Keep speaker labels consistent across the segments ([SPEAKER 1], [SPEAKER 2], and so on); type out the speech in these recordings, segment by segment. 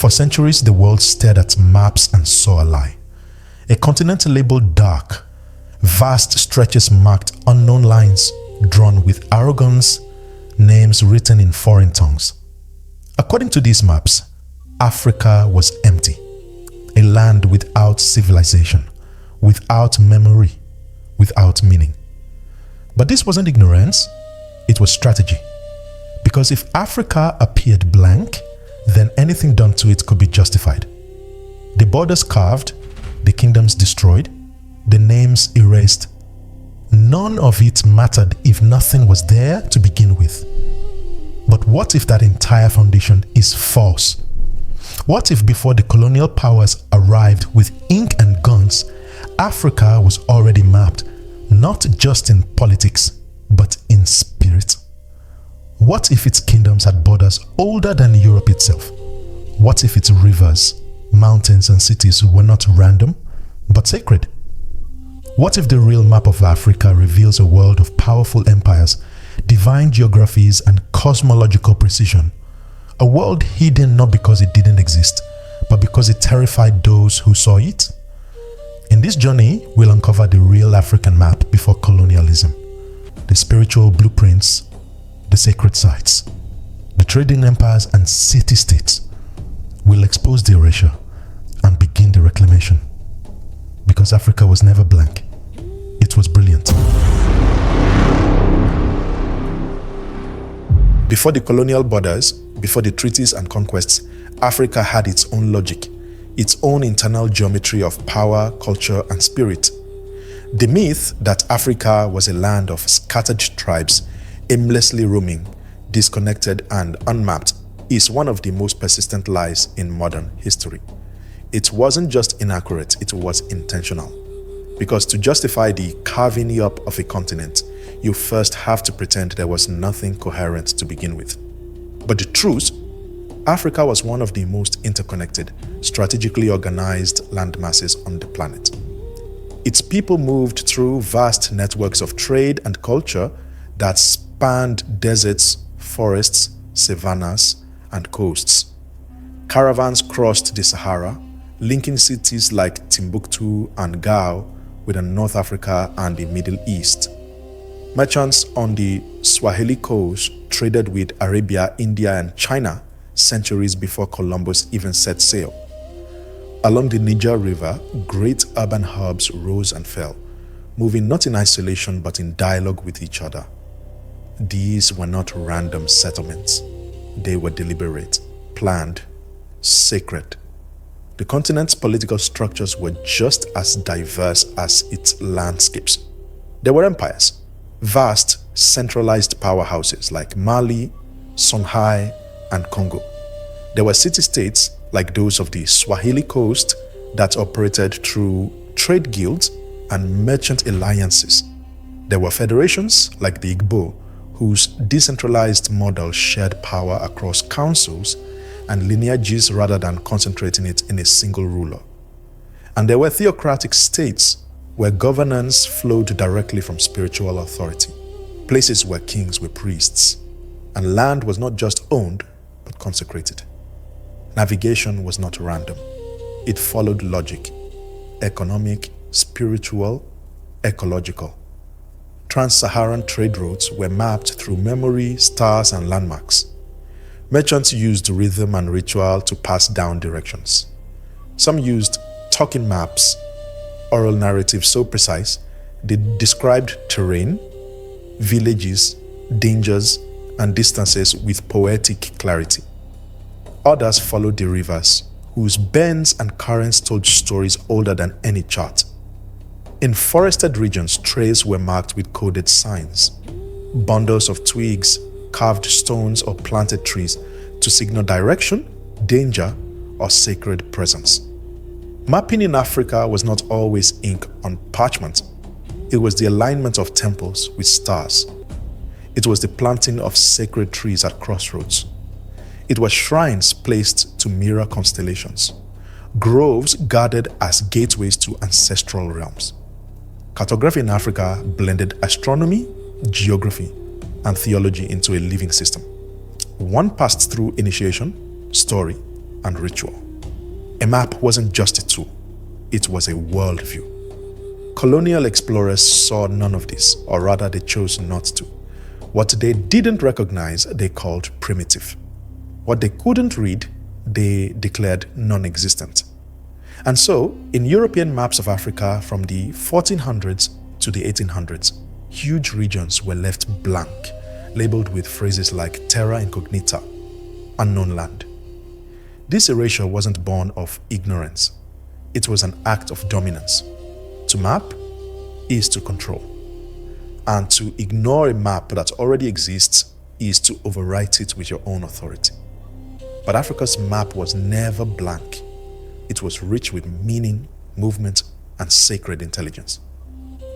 [SPEAKER 1] For centuries, the world stared at maps and saw a lie. A continent labeled dark, vast stretches marked unknown lines drawn with arrogance, names written in foreign tongues. According to these maps, Africa was empty, a land without civilization, without memory, without meaning. But this wasn't ignorance, it was strategy. Because if Africa appeared blank, then anything done to it could be justified. The borders carved, the kingdoms destroyed, the names erased. None of it mattered if nothing was there to begin with. But what if that entire foundation is false? What if before the colonial powers arrived with ink and guns, Africa was already mapped, not just in politics, but in spirit? What if its kingdoms had borders older than Europe itself? What if its rivers, mountains, and cities were not random, but sacred? What if the real map of Africa reveals a world of powerful empires, divine geographies, and cosmological precision? A world hidden not because it didn't exist, but because it terrified those who saw it? In this journey, we'll uncover the real African map before colonialism, the spiritual blueprints, the sacred sites, the trading empires and city-states. We'll expose the erasure and begin the reclamation. Because Africa was never blank. It was brilliant. Before the colonial borders, before the treaties and conquests, Africa had its own logic, its own internal geometry of power, culture, and spirit. The myth that Africa was a land of scattered tribes, aimlessly roaming, disconnected and unmapped, is one of the most persistent lies in modern history. It wasn't just inaccurate, it was intentional. Because to justify the carving up of a continent, you first have to pretend there was nothing coherent to begin with. But the truth, Africa was one of the most interconnected, strategically organized landmasses on the planet. Its people moved through vast networks of trade and culture that spanned deserts, forests, savannas, and coasts. Caravans crossed the Sahara, linking cities like Timbuktu and Gao with North Africa and the Middle East. Merchants on the Swahili coast traded with Arabia, India, and China centuries before Columbus even set sail. Along the Niger River, great urban hubs rose and fell, moving not in isolation but in dialogue with each other. These were not random settlements. They were deliberate, planned, sacred. The continent's political structures were just as diverse as its landscapes. There were empires, vast, centralized powerhouses like Mali, Songhai, and Congo. There were city-states like those of the Swahili coast that operated through trade guilds and merchant alliances. There were federations like the Igbo, whose decentralized model shared power across councils and lineages rather than concentrating it in a single ruler. And there were theocratic states where governance flowed directly from spiritual authority, places where kings were priests, and land was not just owned, but consecrated. Navigation was not random. It followed logic, economic, spiritual, ecological. Trans-Saharan trade routes were mapped through memory, stars, and landmarks. Merchants used rhythm and ritual to pass down directions. Some used talking maps, oral narratives so precise they described terrain, villages, dangers, and distances with poetic clarity. Others followed the rivers, whose bends and currents told stories older than any chart. In forested regions, trails were marked with coded signs, bundles of twigs, carved stones, or planted trees to signal direction, danger, or sacred presence. Mapping in Africa was not always ink on parchment. It was the alignment of temples with stars. It was the planting of sacred trees at crossroads. It was shrines placed to mirror constellations, groves guarded as gateways to ancestral realms. Cartography in Africa blended astronomy, geography, and theology into a living system. One passed through initiation, story, and ritual. A map wasn't just a tool, it was a worldview. Colonial explorers saw none of this, or rather they chose not to. What they didn't recognize, they called primitive. What they couldn't read, they declared non-existent. And so, in European maps of Africa from the 1400s to the 1800s, huge regions were left blank, labeled with phrases like terra incognita, unknown land. This erasure wasn't born of ignorance. It was an act of dominance. To map is to control. And to ignore a map that already exists is to overwrite it with your own authority. But Africa's map was never blank. It was rich with meaning, movement, and sacred intelligence.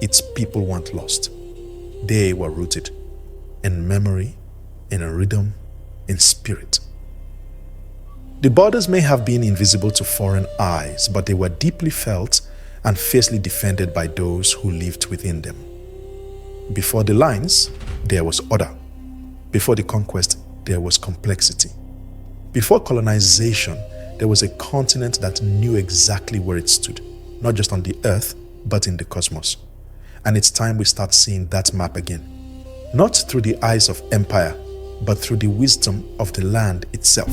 [SPEAKER 1] Its people weren't lost. They were rooted in memory, in a rhythm, in spirit. The borders may have been invisible to foreign eyes, but they were deeply felt and fiercely defended by those who lived within them. Before the lines, there was order. Before the conquest, there was complexity. Before colonization, there was a continent that knew exactly where it stood, not just on the earth, but in the cosmos. And it's time we start seeing that map again. Not through the eyes of empire, but through the wisdom of the land itself.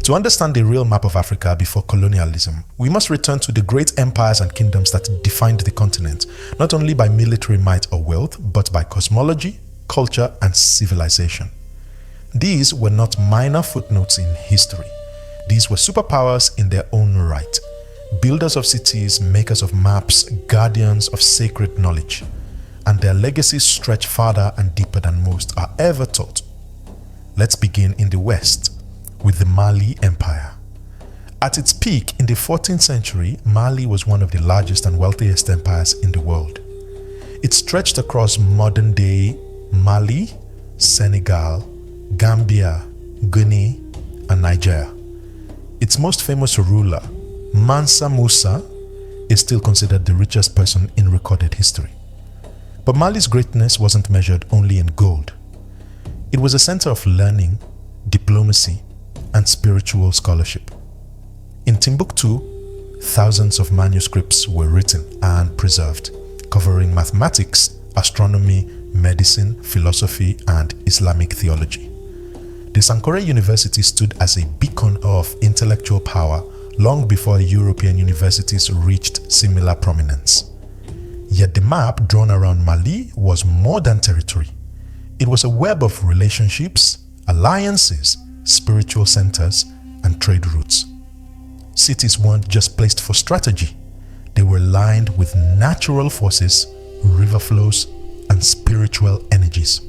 [SPEAKER 1] To understand the real map of Africa before colonialism, we must return to the great empires and kingdoms that defined the continent, not only by military might or wealth, but by cosmology, culture, and civilization. These were not minor footnotes in history. These were superpowers in their own right. Builders of cities, makers of maps, guardians of sacred knowledge. And their legacies stretch farther and deeper than most are ever taught. Let's begin in the West with the Mali Empire. At its peak in the 14th century, Mali was one of the largest and wealthiest empires in the world. It stretched across modern-day Mali, Senegal, Gambia, Guinea, and Nigeria. Its most famous ruler, Mansa Musa, is still considered the richest person in recorded history. But Mali's greatness wasn't measured only in gold. It was a center of learning, diplomacy, and spiritual scholarship. In Timbuktu, thousands of manuscripts were written and preserved, covering mathematics, astronomy, medicine, philosophy, and Islamic theology. The Sankore University stood as a beacon of intellectual power long before European universities reached similar prominence. Yet the map drawn around Mali was more than territory. It was a web of relationships, alliances, spiritual centers, and trade routes. Cities weren't just placed for strategy. They were lined with natural forces, river flows, and spiritual energies.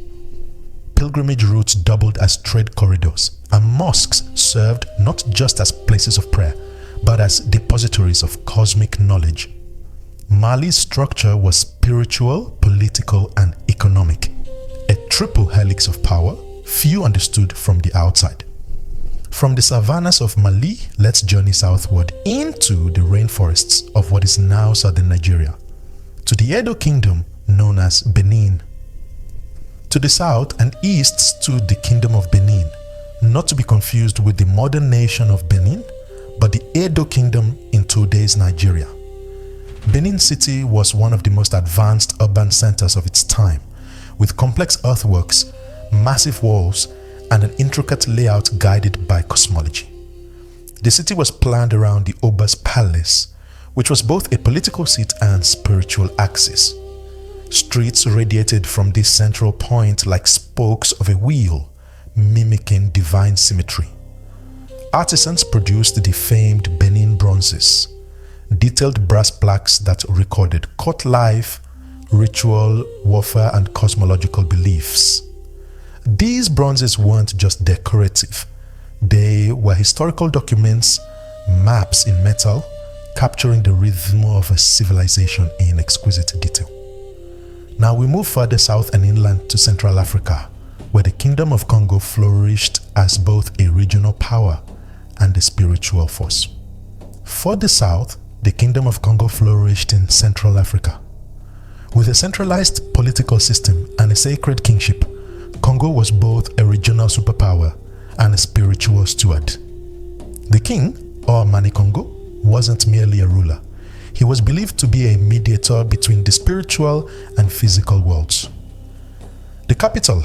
[SPEAKER 1] Pilgrimage routes doubled as trade corridors, and mosques served not just as places of prayer, but as depositories of cosmic knowledge. Mali's structure was spiritual, political, and economic, a triple helix of power few understood from the outside. From the savannas of Mali, let's journey southward into the rainforests of what is now southern Nigeria, to the Edo Kingdom known as Benin. To the south and east stood the Kingdom of Benin, not to be confused with the modern nation of Benin, but the Edo Kingdom in today's Nigeria. Benin City was one of the most advanced urban centers of its time, with complex earthworks, massive walls, and an intricate layout guided by cosmology. The city was planned around the Oba's palace, which was both a political seat and spiritual axis. Streets radiated from this central point like spokes of a wheel, mimicking divine symmetry. Artisans produced the famed Benin bronzes, detailed brass plaques that recorded court life, ritual, warfare, and cosmological beliefs. These bronzes weren't just decorative. They were historical documents, maps in metal, capturing the rhythm of a civilization in exquisite detail. Now we move further south and inland to Central Africa, where the Kingdom of Congo flourished as both a regional power and a spiritual force. Further south, the Kingdom of Congo flourished in Central Africa. With a centralized political system and a sacred kingship, Congo was both a regional superpower and a spiritual steward. The king, or Mani Congo, wasn't merely a ruler. He was believed to be a mediator between the spiritual and physical worlds. The capital,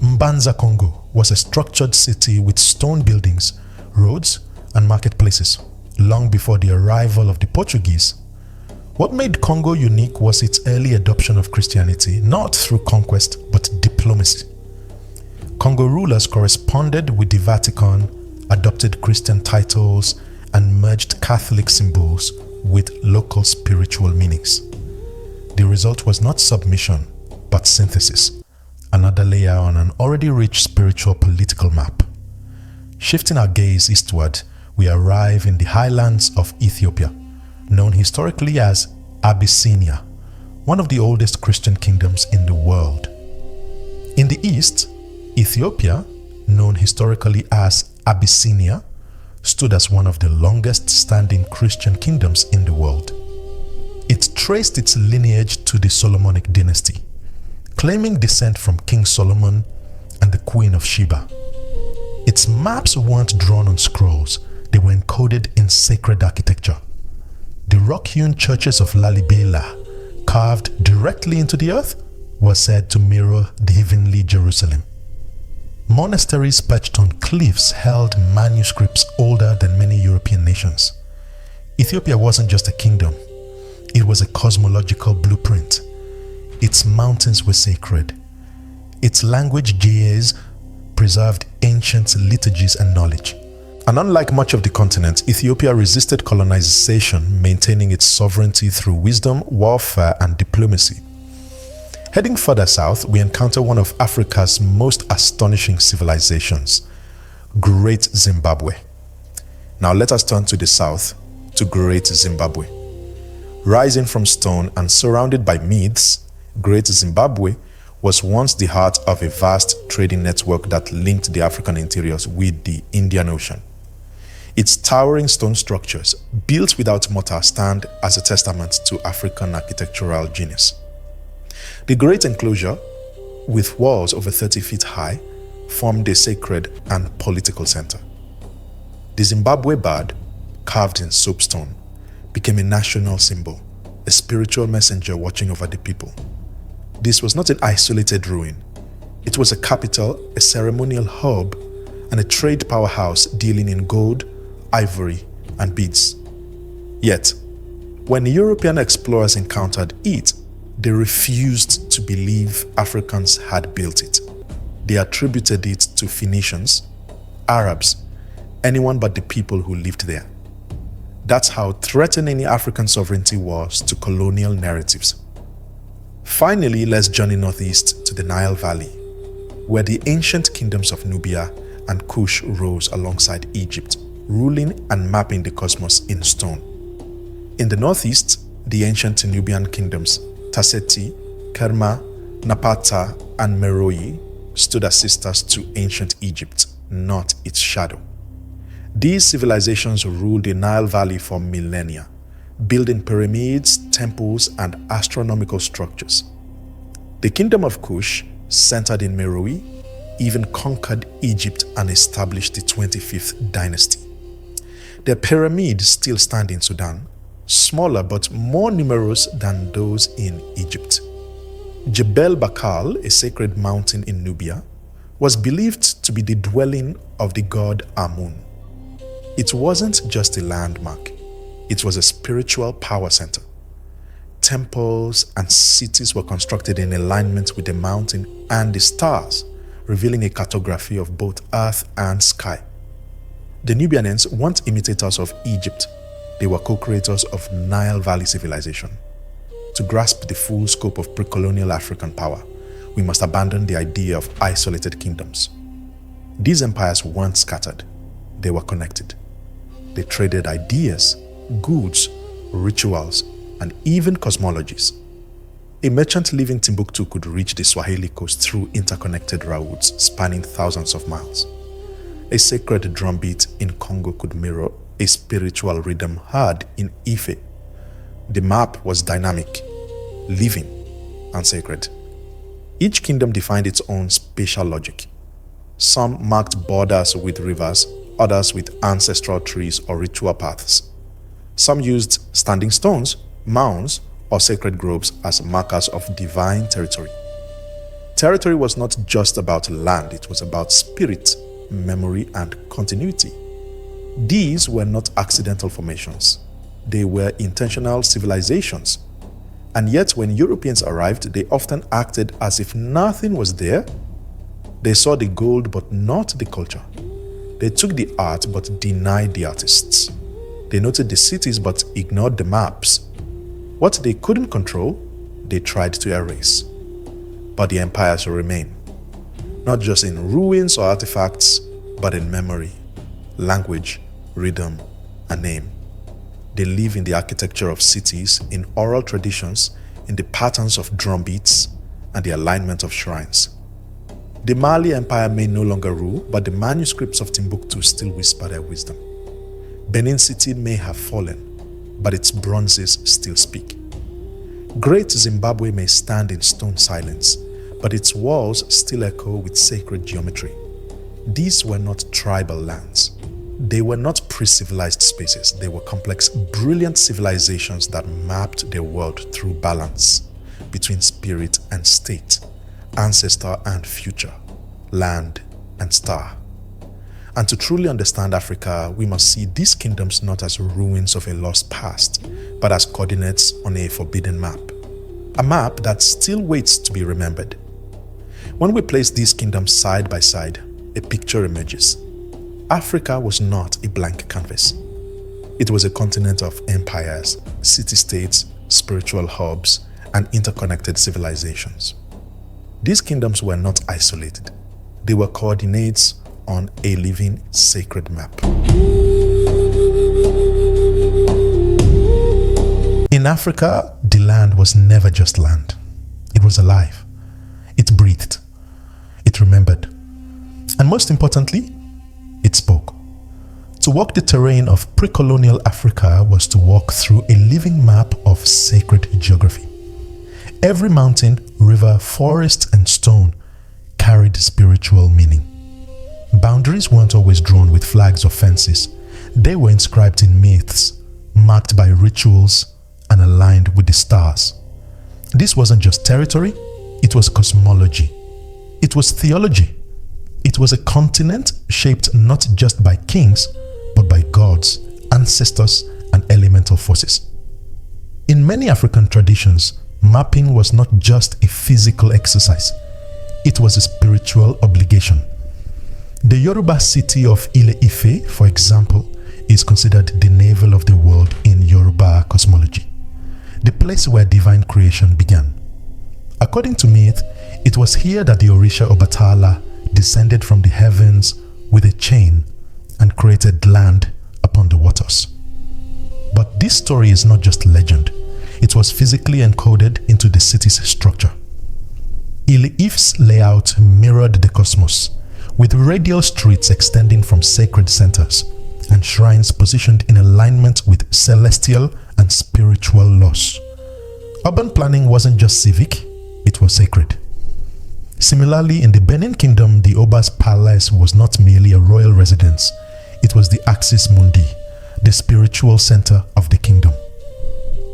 [SPEAKER 1] Mbanza Congo, was a structured city with stone buildings, roads, and marketplaces, long before the arrival of the Portuguese. What made Congo unique was its early adoption of Christianity, not through conquest, but diplomacy. Congo rulers corresponded with the Vatican, adopted Christian titles, and merged Catholic symbols with local spiritual meanings. The result was not submission, but synthesis, another layer on an already rich spiritual political map. Shifting our gaze eastward, we arrive in the highlands of Ethiopia, known historically as Abyssinia, one of the oldest Christian kingdoms in the world. In the east, Ethiopia, known historically as Abyssinia, stood as one of the longest standing Christian kingdoms in the world. It traced its lineage to the Solomonic dynasty, claiming descent from King Solomon and the Queen of Sheba. Its maps weren't drawn on scrolls, they were encoded in sacred architecture. The rock-hewn churches of Lalibela, carved directly into the earth, were said to mirror the heavenly Jerusalem. Monasteries perched on cliffs held manuscripts older than many European nations. Ethiopia wasn't just a kingdom, it was a cosmological blueprint. Its mountains were sacred. Its language ge'ez preserved ancient liturgies and knowledge. And unlike much of the continent, Ethiopia resisted colonization, maintaining its sovereignty through wisdom, warfare, and diplomacy. Heading further south, we encounter one of Africa's most astonishing civilizations, Great Zimbabwe. Now let us turn to the south, to Great Zimbabwe. Rising from stone and surrounded by myths, Great Zimbabwe was once the heart of a vast trading network that linked the African interiors with the Indian Ocean. Its towering stone structures, built without mortar, stand as a testament to African architectural genius. The great enclosure, with walls over 30 feet high, formed a sacred and political center. The Zimbabwe bird, carved in soapstone, became a national symbol, a spiritual messenger watching over the people. This was not an isolated ruin. It was a capital, a ceremonial hub, and a trade powerhouse dealing in gold, ivory, and beads. Yet, when European explorers encountered it, they refused to believe Africans had built it. They attributed it to Phoenicians, Arabs, anyone but the people who lived there. That's how threatening African sovereignty was to colonial narratives. Finally, let's journey northeast to the Nile Valley, where the ancient kingdoms of Nubia and Kush rose alongside Egypt, ruling and mapping the cosmos in stone. In the northeast, the ancient Nubian kingdoms Tasseti, Kerma, Napata, and Meroe stood as sisters to ancient Egypt, not its shadow. These civilizations ruled the Nile Valley for millennia, building pyramids, temples, and astronomical structures. The kingdom of Kush, centered in Meroe, even conquered Egypt and established the 25th dynasty. Their pyramids still stand in Sudan, smaller but more numerous than those in Egypt. Jebel Bakal, a sacred mountain in Nubia, was believed to be the dwelling of the god Amun. It wasn't just a landmark, it was a spiritual power center. Temples and cities were constructed in alignment with the mountain and the stars, revealing a cartography of both earth and sky. The Nubians weren't imitators of Egypt, they were co-creators of Nile Valley civilization. To grasp the full scope of pre-colonial African power, we must abandon the idea of isolated kingdoms. These empires weren't scattered, they were connected. They traded ideas, goods, rituals, and even cosmologies. A merchant living in Timbuktu could reach the Swahili coast through interconnected routes spanning thousands of miles. A sacred drumbeat in Congo could mirror a spiritual rhythm heard in Ife. The map was dynamic, living, and sacred. Each kingdom defined its own spatial logic. Some marked borders with rivers, others with ancestral trees or ritual paths. Some used standing stones, mounds, or sacred groves as markers of divine territory. Territory was not just about land, it was about spirit, memory, and continuity. These were not accidental formations. They were intentional civilizations. And yet when Europeans arrived, they often acted as if nothing was there. They saw the gold but not the culture. They took the art but denied the artists. They noted the cities but ignored the maps. What they couldn't control, they tried to erase. But the empires remain, not just in ruins or artifacts, but in memory, language, rhythm, and name. They live in the architecture of cities, in oral traditions, in the patterns of drum beats, and the alignment of shrines. The Mali Empire may no longer rule, but the manuscripts of Timbuktu still whisper their wisdom. Benin City may have fallen, but its bronzes still speak. Great Zimbabwe may stand in stone silence, but its walls still echo with sacred geometry. These were not tribal lands. They were not pre-civilized spaces. They were complex, brilliant civilizations that mapped their world through balance between spirit and state, ancestor and future, land and star. And to truly understand Africa, we must see these kingdoms not as ruins of a lost past, but as coordinates on a forbidden map. A map that still waits to be remembered. When we place these kingdoms side by side, a picture emerges. Africa was not a blank canvas. It was a continent of empires, city-states, spiritual hubs, and interconnected civilizations. These kingdoms were not isolated. They were coordinates on a living sacred map. In Africa, the land was never just land. It was alive. It breathed. It remembered. And most importantly, it spoke. To walk the terrain of pre-colonial Africa was to walk through a living map of sacred geography. Every mountain, river, forest, and stone carried spiritual meaning. Boundaries weren't always drawn with flags or fences. They were inscribed in myths, marked by rituals, and aligned with the stars. This wasn't just territory, it was cosmology. It was theology. It was a continent shaped not just by kings, but by gods, ancestors, and elemental forces. In many African traditions, mapping was not just a physical exercise, it was a spiritual obligation. The Yoruba city of Ile-Ife, for example, is considered the navel of the world in Yoruba cosmology, the place where divine creation began. According to myth, it was here that the Orisha Obatala descended from the heavens with a chain and created land upon the waters. But this story is not just legend. It was physically encoded into the city's structure. Ile-Ife's layout mirrored the cosmos, with radial streets extending from sacred centers and shrines positioned in alignment with celestial and spiritual laws. Urban planning wasn't just civic, it was sacred. Similarly, in the Benin Kingdom, the Oba's palace was not merely a royal residence, it was the axis mundi, the spiritual center of the kingdom.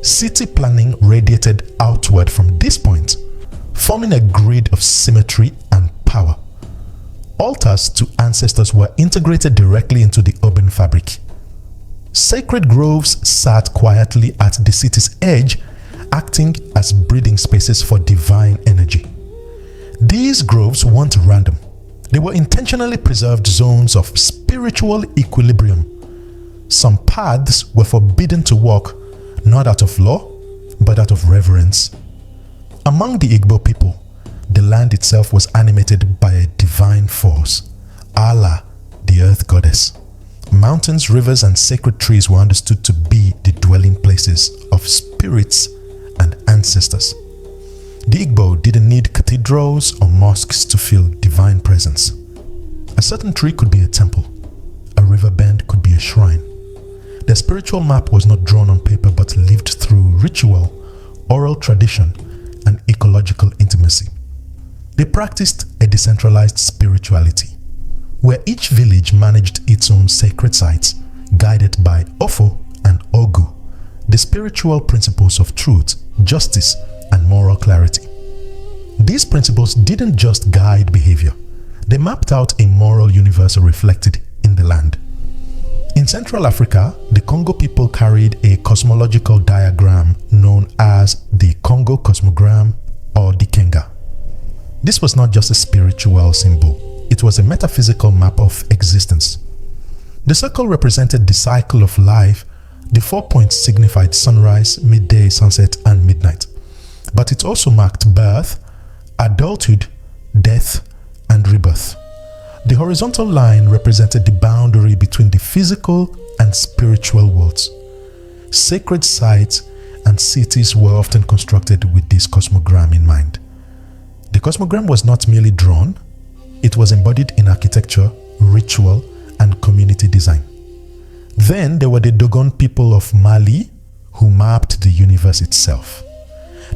[SPEAKER 1] City planning radiated outward from this point, forming a grid of symmetry and power. Altars to ancestors were integrated directly into the urban fabric. Sacred groves sat quietly at the city's edge, acting as breathing spaces for divine energy. These groves weren't random. They were intentionally preserved zones of spiritual equilibrium. Some paths were forbidden to walk, not out of law, but out of reverence. Among the Igbo people, the land itself was animated by a divine force, Allah, the earth goddess. Mountains, rivers, and sacred trees were understood to be the dwelling places of spirits and ancestors. The Igbo didn't need cathedrals or mosques to feel divine presence. A certain tree could be a temple. A river bend could be a shrine. Their spiritual map was not drawn on paper but lived through ritual, oral tradition, and ecological intimacy. They practiced a decentralized spirituality, where each village managed its own sacred sites, guided by Ofo and Ogu, the spiritual principles of truth, justice, and moral clarity. These principles didn't just guide behavior, they mapped out a moral universe reflected in the land. In Central Africa, the Congo people carried a cosmological diagram known as the Congo cosmogram or the Kenga. This was not just a spiritual symbol, it was a metaphysical map of existence. The circle represented the cycle of life, the 4 points signified sunrise, midday, sunset, and midnight. But it also marked birth, adulthood, death, and rebirth. The horizontal line represented the boundary between the physical and spiritual worlds. Sacred sites and cities were often constructed with this cosmogram in mind. The cosmogram was not merely drawn, it was embodied in architecture, ritual, and community design. Then there were the Dogon people of Mali who mapped the universe itself.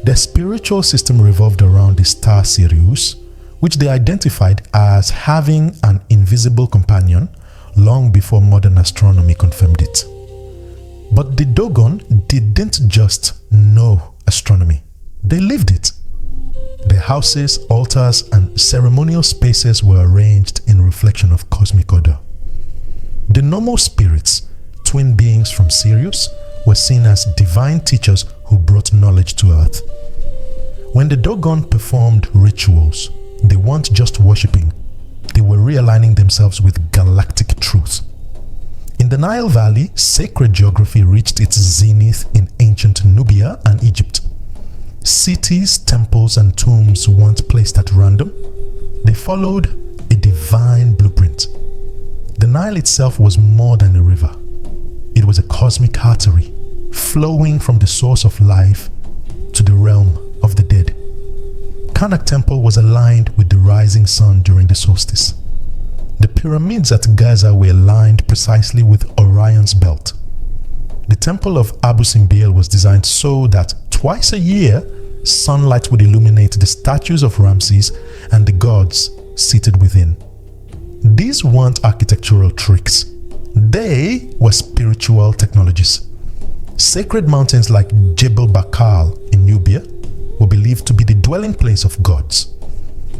[SPEAKER 1] Their spiritual system revolved around the star Sirius, which they identified as having an invisible companion long before modern astronomy confirmed it. But the Dogon didn't just know astronomy, they lived it. Their houses, altars, and ceremonial spaces were arranged in reflection of cosmic order. The normal spirits, twin beings from Sirius, were seen as divine teachers who brought knowledge to earth. When the Dogon performed rituals, they weren't just worshipping, they were realigning themselves with galactic truth. In the Nile Valley, sacred geography reached its zenith in ancient Nubia and Egypt. Cities, temples, and tombs weren't placed at random. They followed a divine blueprint. The Nile itself was more than a river. It was a cosmic artery, flowing from the source of life to the realm of the dead. Karnak Temple was aligned with the rising sun during the solstice. The pyramids at Gaza were aligned precisely with Orion's belt. The temple of Abu Simbel was designed so that twice a year, sunlight would illuminate the statues of Ramses and the gods seated within. These weren't architectural tricks. They were spiritual technologies. Sacred mountains like Jebel Bakal in Nubia were believed to be the dwelling place of gods.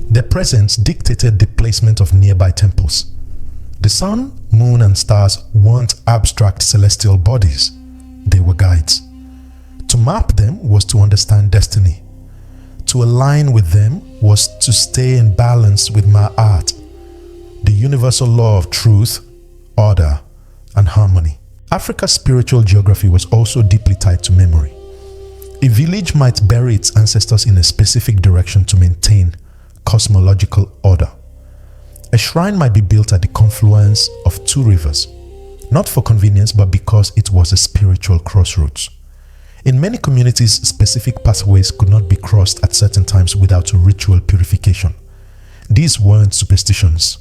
[SPEAKER 1] Their presence dictated the placement of nearby temples. The sun, moon, and stars weren't abstract celestial bodies. They were guides. To map them was to understand destiny. To align with them was to stay in balance with Ma'at, the universal law of truth, order, and harmony. Africa's spiritual geography was also deeply tied to memory. A village might bury its ancestors in a specific direction to maintain cosmological order. A shrine might be built at the confluence of two rivers, not for convenience but because it was a spiritual crossroads. In many communities, specific pathways could not be crossed at certain times without ritual purification. These weren't superstitions,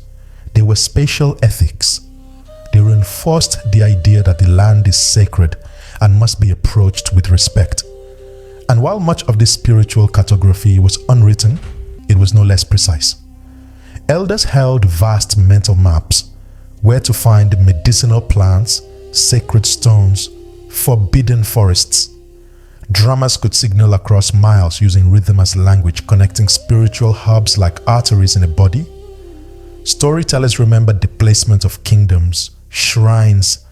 [SPEAKER 1] they were spatial ethics. They reinforced the idea that the land is sacred and must be approached with respect. And while much of this spiritual cartography was unwritten, it was no less precise. Elders held vast mental maps where to find medicinal plants, sacred stones, forbidden forests. Drummers could signal across miles using rhythm as language, connecting spiritual hubs like arteries in a body. Storytellers remembered the placement of kingdoms, shrines,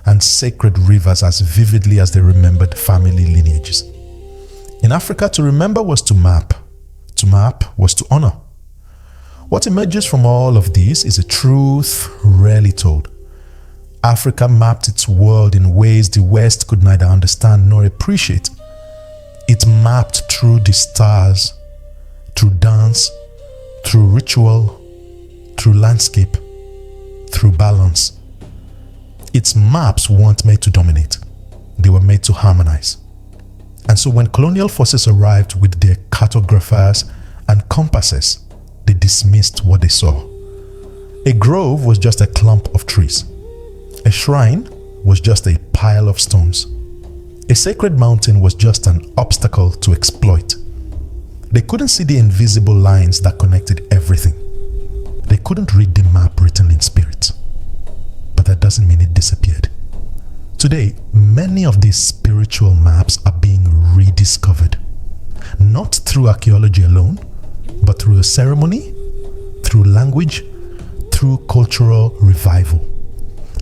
[SPEAKER 1] and sacred rivers as vividly as they remembered family lineages. In Africa, to remember was to map. To map was to honor. What emerges from all of this is a truth rarely told. Africa mapped its world in ways the West could neither understand nor appreciate. It mapped through the stars, through dance, through ritual, through landscape, through balance. Its maps weren't made to dominate, they were made to harmonize. And so when colonial forces arrived with their cartographers and compasses, they dismissed what they saw. A grove was just a clump of trees. A shrine was just a pile of stones. A sacred mountain was just an obstacle to exploit. They couldn't see the invisible lines that connected everything. They couldn't read the map written in spirit. But that doesn't mean it disappeared. Today, many of these spiritual maps are being rediscovered. Not through archaeology alone, but through a ceremony, through language, through cultural revival.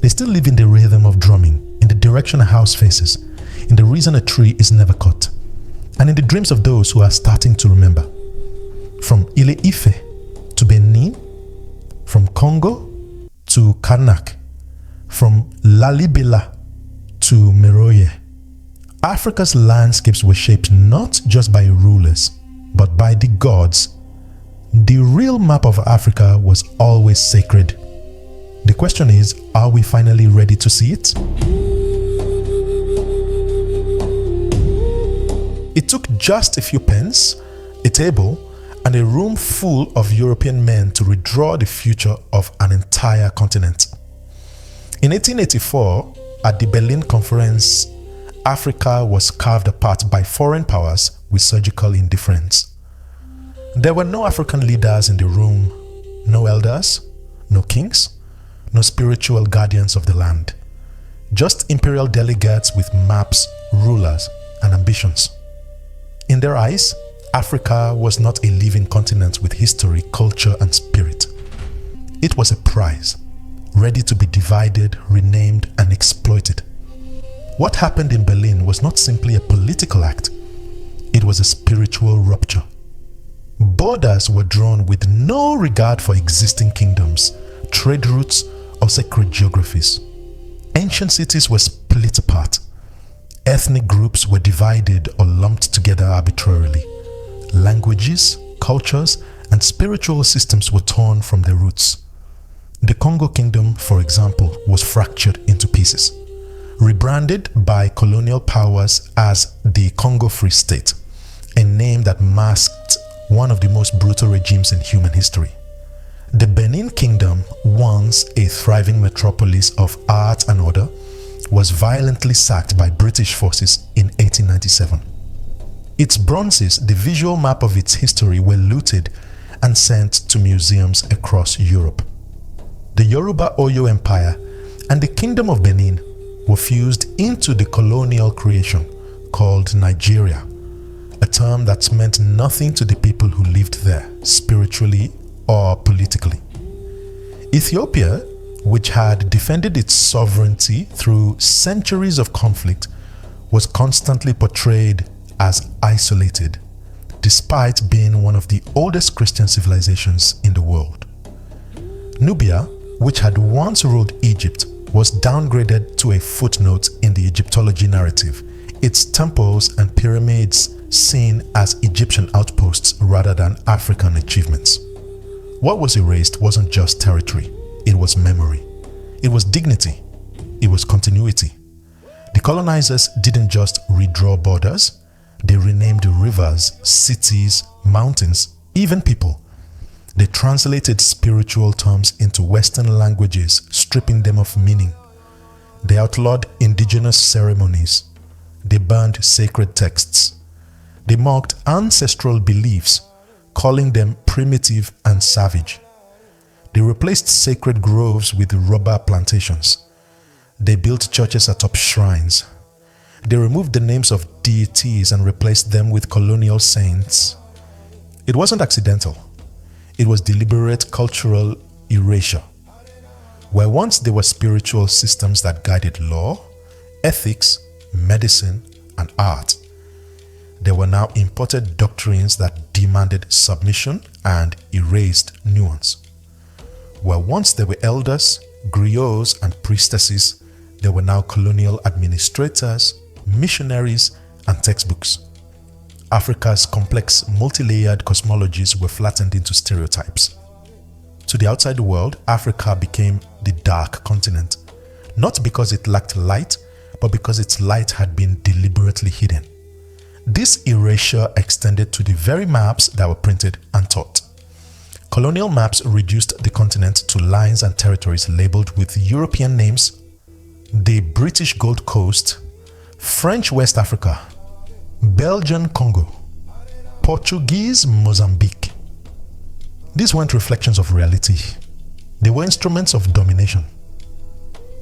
[SPEAKER 1] They still live in the rhythm of drumming, in the direction a house faces, in the reason a tree is never cut, and in the dreams of those who are starting to remember. From Ile Ife to Benin, from Congo to Karnak, from Lalibela to Meroye, Africa's landscapes were shaped not just by rulers, but by the gods. The real map of Africa was always sacred. The question is, are we finally ready to see it? It took just a few pens, a table, and a room full of European men to redraw the future of an entire continent. In 1884, at the Berlin Conference, Africa was carved apart by foreign powers with surgical indifference. There were no African leaders in the room, no elders, no kings, no spiritual guardians of the land. Just imperial delegates with maps, rulers, and ambitions. In their eyes, Africa was not a living continent with history, culture, and spirit. It was a prize, ready to be divided, renamed, and exploited. What happened in Berlin was not simply a political act, it was a spiritual rupture. Borders were drawn with no regard for existing kingdoms, trade routes, or sacred geographies. Ancient cities were split apart. Ethnic groups were divided or lumped together arbitrarily. Languages, cultures, and spiritual systems were torn from their roots. The Congo Kingdom, for example, was fractured into pieces, rebranded by colonial powers as the Congo Free State, a name that masked one of the most brutal regimes in human history. The Benin Kingdom, once a thriving metropolis of art and order, was violently sacked by British forces in 1897. Its bronzes, the visual map of its history, were looted and sent to museums across Europe. The Yoruba Oyo Empire and the Kingdom of Benin were fused into the colonial creation called Nigeria, a term that meant nothing to the people who lived there, spiritually or politically. Ethiopia, which had defended its sovereignty through centuries of conflict, was constantly portrayed as isolated, despite being one of the oldest Christian civilizations in the world. Nubia, which had once ruled Egypt, was downgraded to a footnote in the Egyptology narrative, its temples and pyramids seen as Egyptian outposts rather than African achievements. What was erased wasn't just territory, it was memory. It was dignity. It was continuity. The colonizers didn't just redraw borders, they renamed rivers, cities, mountains, even people. They translated spiritual terms into Western languages, stripping them of meaning. They outlawed indigenous ceremonies. They burned sacred texts. They mocked ancestral beliefs, calling them primitive and savage. They replaced sacred groves with rubber plantations. They built churches atop shrines. They removed the names of deities and replaced them with colonial saints. It wasn't accidental. It was deliberate cultural erasure. Where once there were spiritual systems that guided law, ethics, medicine, and art, there were now imported doctrines that demanded submission and erased nuance. Where once there were elders, griots, and priestesses, there were now colonial administrators, missionaries, and textbooks. Africa's complex, multi-layered cosmologies were flattened into stereotypes. To the outside world, Africa became the dark continent, not because it lacked light, but because its light had been deliberately hidden. This erasure extended to the very maps that were printed and taught. Colonial maps reduced the continent to lines and territories labeled with European names: the British Gold Coast, French West Africa, Belgian Congo, Portuguese Mozambique. These weren't reflections of reality. They were instruments of domination.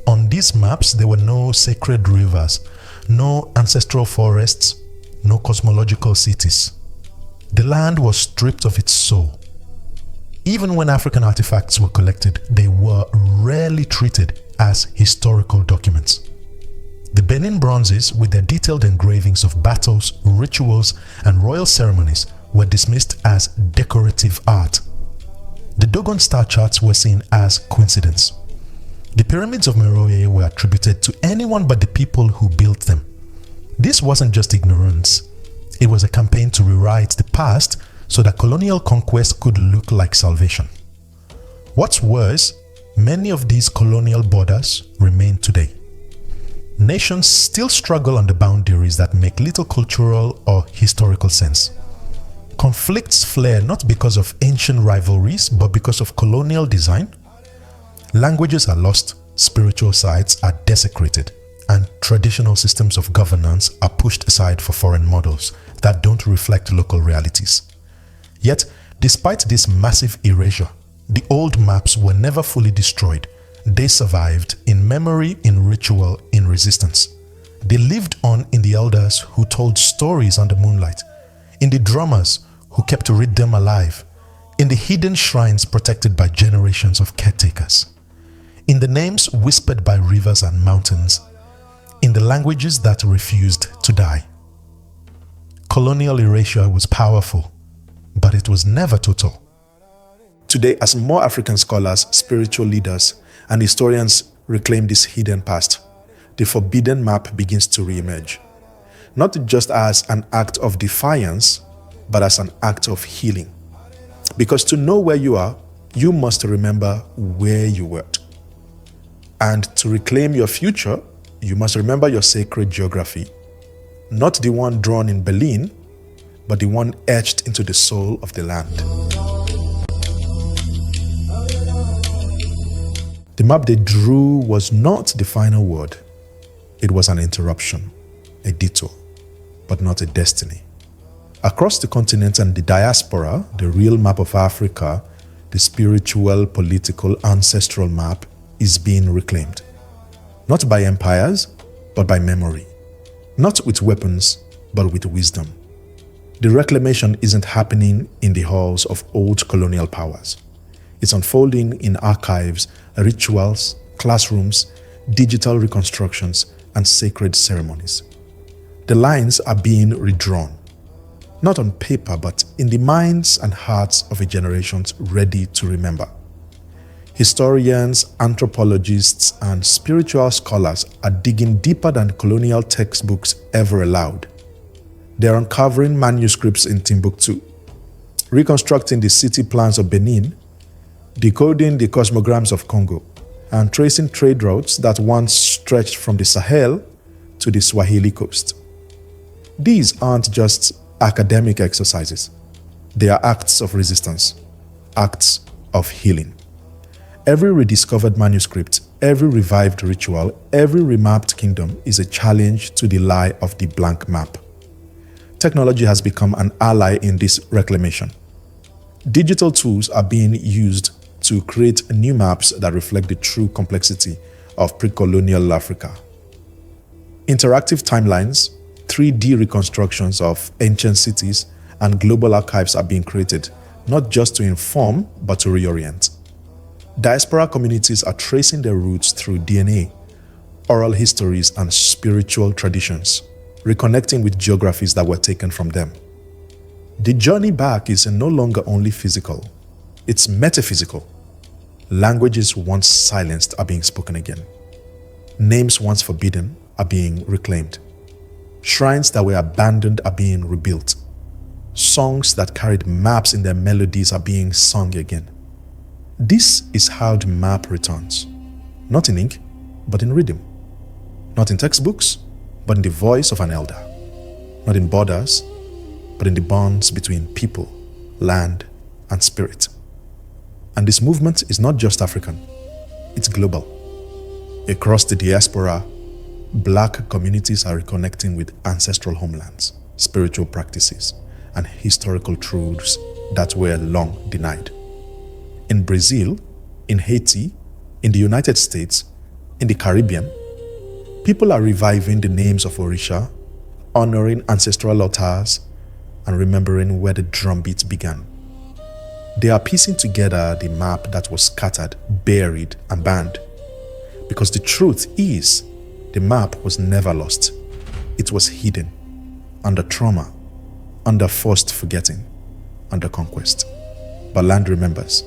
[SPEAKER 1] On these maps, there were no sacred rivers, no ancestral forests, no cosmological cities. The land was stripped of its soul. Even when African artifacts were collected, they were rarely treated as historical documents. The Benin bronzes, with their detailed engravings of battles, rituals, and royal ceremonies, were dismissed as decorative art. The Dogon star charts were seen as coincidence. The pyramids of Meroe were attributed to anyone but the people who built them. This wasn't just ignorance. It was a campaign to rewrite the past so that colonial conquest could look like salvation. What's worse, many of these colonial borders remain today. Nations still struggle on the boundaries that make little cultural or historical sense. Conflicts flare not because of ancient rivalries, but because of colonial design. Languages are lost, spiritual sites are desecrated, and traditional systems of governance are pushed aside for foreign models that don't reflect local realities. Yet, despite this massive erasure, the old maps were never fully destroyed. They survived in memory, in ritual, in resistance. They lived on in the elders who told stories under moonlight, in the drummers who kept to read them alive, in the hidden shrines protected by generations of caretakers, in the names whispered by rivers and mountains, in the languages that refused to die. Colonial erasure was powerful, but it was never total. Today, as more African scholars, spiritual leaders, and historians reclaim this hidden past, the forbidden map begins to re-emerge. Not just as an act of defiance, but as an act of healing. Because to know where you are, you must remember where you were. And to reclaim your future, you must remember your sacred geography. Not the one drawn in Berlin, but the one etched into the soul of the land. The map they drew was not the final word. It was an interruption, a detour, but not a destiny. Across the continent and the diaspora, the real map of Africa, the spiritual, political, ancestral map, is being reclaimed. Not by empires, but by memory. Not with weapons, but with wisdom. The reclamation isn't happening in the halls of old colonial powers. It's unfolding in archives, rituals, classrooms, digital reconstructions, and sacred ceremonies. The lines are being redrawn, not on paper, but in the minds and hearts of a generation ready to remember. Historians, anthropologists, and spiritual scholars are digging deeper than colonial textbooks ever allowed. They're uncovering manuscripts in Timbuktu, reconstructing the city plans of Benin, decoding the cosmograms of Congo, and tracing trade routes that once stretched from the Sahel to the Swahili coast. These aren't just academic exercises. They are acts of resistance, acts of healing. Every rediscovered manuscript, every revived ritual, every remapped kingdom is a challenge to the lie of the blank map. Technology has become an ally in this reclamation. Digital tools are being used to create new maps that reflect the true complexity of pre-colonial Africa. Interactive timelines, 3D reconstructions of ancient cities, and global archives are being created, not just to inform, but to reorient. Diaspora communities are tracing their roots through DNA, oral histories, and spiritual traditions, reconnecting with geographies that were taken from them. The journey back is no longer only physical, it's metaphysical. Languages once silenced are being spoken again. Names once forbidden are being reclaimed. Shrines that were abandoned are being rebuilt. Songs that carried maps in their melodies are being sung again. This is how the map returns. Not in ink, but in rhythm. Not in textbooks, but in the voice of an elder. Not in borders, but in the bonds between people, land, and spirit. And this movement is not just African, it's global. Across the diaspora, Black communities are reconnecting with ancestral homelands, spiritual practices, and historical truths that were long denied. In Brazil, in Haiti, in the United States, in the Caribbean, people are reviving the names of Orisha, honoring ancestral altars, and remembering where the drumbeat began. They are piecing together the map that was scattered, buried, and banned. Because the truth is, the map was never lost. It was hidden, under trauma, under forced forgetting, under conquest. But land remembers,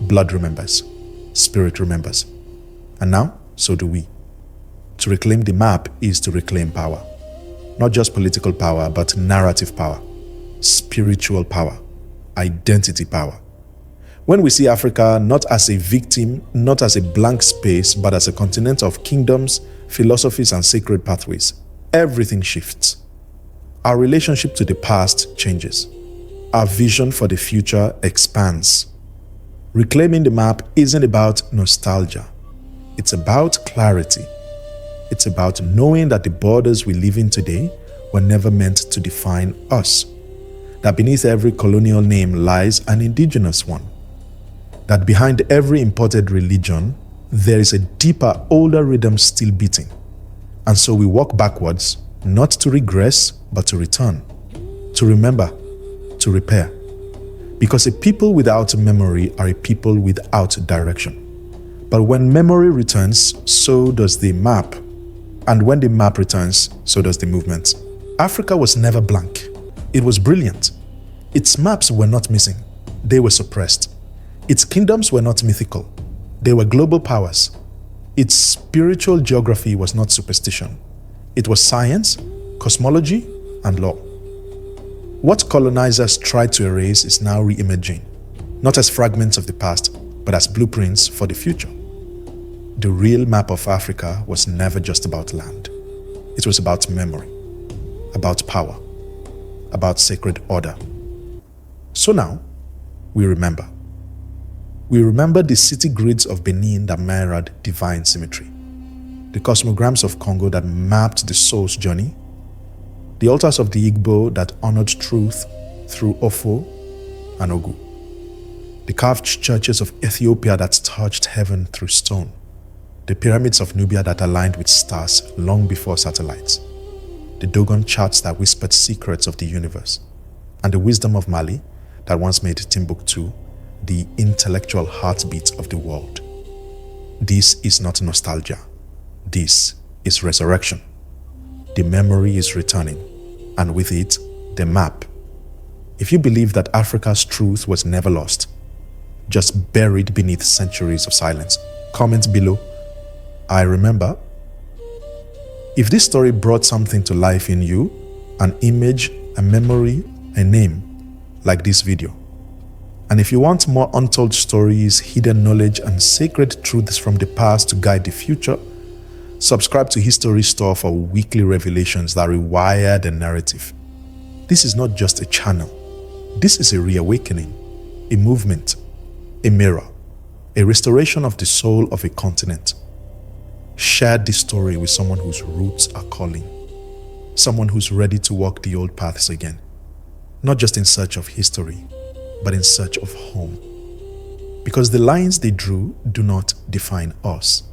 [SPEAKER 1] blood remembers, spirit remembers. And now, so do we. To reclaim the map is to reclaim power. Not just political power, but narrative power, spiritual power, identity power. When we see Africa not as a victim, not as a blank space, but as a continent of kingdoms, philosophies, and sacred pathways, everything shifts. Our relationship to the past changes. Our vision for the future expands. Reclaiming the map isn't about nostalgia. It's about clarity. It's about knowing that the borders we live in today were never meant to define us. That beneath every colonial name lies an indigenous one. That behind every imported religion, there is a deeper, older rhythm still beating. And so we walk backwards, not to regress, but to return, to remember, to repair. Because a people without memory are a people without direction. But when memory returns, so does the map. And when the map returns, so does the movement. Africa was never blank. It was brilliant. Its maps were not missing. They were suppressed. Its kingdoms were not mythical. They were global powers. Its spiritual geography was not superstition. It was science, cosmology, and law. What colonizers tried to erase is now re-emerging, not as fragments of the past, but as blueprints for the future. The real map of Africa was never just about land. It was about memory, about power, about sacred order. So now, we remember. We remember the city grids of Benin that mirrored divine symmetry, the cosmograms of Congo that mapped the soul's journey, the altars of the Igbo that honored truth through Ofo and Ogu, the carved churches of Ethiopia that touched heaven through stone, the pyramids of Nubia that aligned with stars long before satellites, the Dogon charts that whispered secrets of the universe, and the wisdom of Mali that once made Timbuktu the intellectual heartbeat of the world. This is not nostalgia. This is resurrection. The memory is returning, and with it, the map. If you believe that Africa's truth was never lost, just buried beneath centuries of silence, comment below, I remember. If this story brought something to life in you, an image, a memory, a name, like this video. And if you want more untold stories, hidden knowledge, and sacred truths from the past to guide the future, subscribe to History Store for weekly revelations that rewire the narrative. This is not just a channel. This is a reawakening, a movement, a mirror, a restoration of the soul of a continent. Share this story with someone whose roots are calling, someone who's ready to walk the old paths again, not just in search of history, but in search of home. Because the lines they drew do not define us.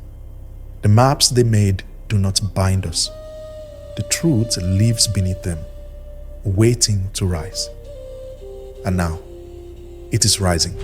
[SPEAKER 1] The maps they made do not bind us. The truth lives beneath them, waiting to rise. And now, it is rising.